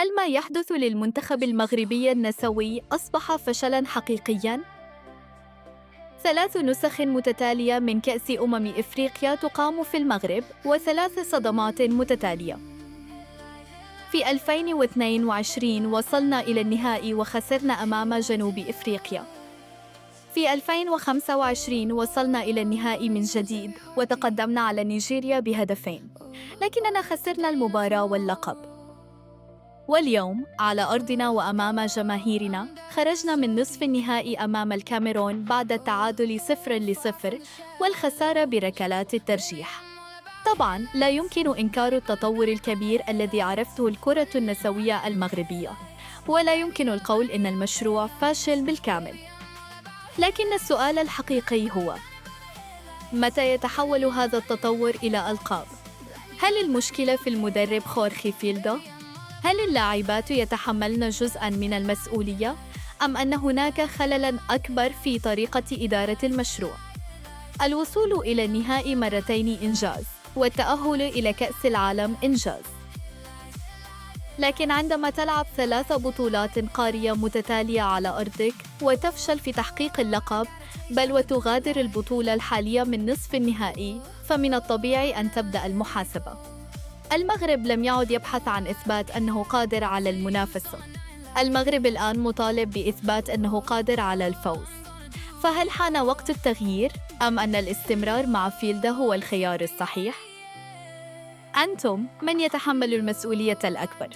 هل ما يحدث للمنتخب المغربي النسوي أصبح فشلاً حقيقياً؟ 3 نسخ متتالية من كأس إفريقيا تقام في المغرب و3 صدمات متتالية. في 2022 وصلنا إلى النهائي وخسرنا أمام جنوب إفريقيا. في 2025 وصلنا إلى النهائي من جديد وتقدمنا على نيجيريا بهدفين، لكننا خسرنا المباراة واللقب. واليوم على أرضنا وأمام جماهيرنا خرجنا من نصف النهائي أمام الكاميرون بعد التعادل 0-0 والخسارة بركلات الترجيح. طبعاً لا يمكن إنكار التطور الكبير الذي عرفته الكرة النسوية المغربية، ولا يمكن القول إن المشروع فاشل بالكامل. لكن السؤال الحقيقي هو: متى يتحول هذا التطور إلى ألقاب؟ هل المشكلة في المدرب خورخي فيلدا؟ هل اللاعبات يتحملن جزءاً من المسؤولية؟ أم أن هناك خللاً أكبر في طريقة إدارة المشروع؟ الوصول إلى النهائي مرتين إنجاز، والتأهل إلى كأس العالم إنجاز. لكن عندما تلعب 3 بطولات قارية متتالية على أرضك وتفشل في تحقيق اللقب، بل وتغادر البطولة الحالية من نصف النهائي، فمن الطبيعي أن تبدأ المحاسبة. المغرب لم يعد يبحث عن إثبات أنه قادر على المنافسة. المغرب الآن مطالب بإثبات أنه قادر على الفوز. فهل حان وقت التغيير أم أن الاستمرار مع فيلدا هو الخيار الصحيح؟ أنتم من يتحمل المسؤولية الأكبر؟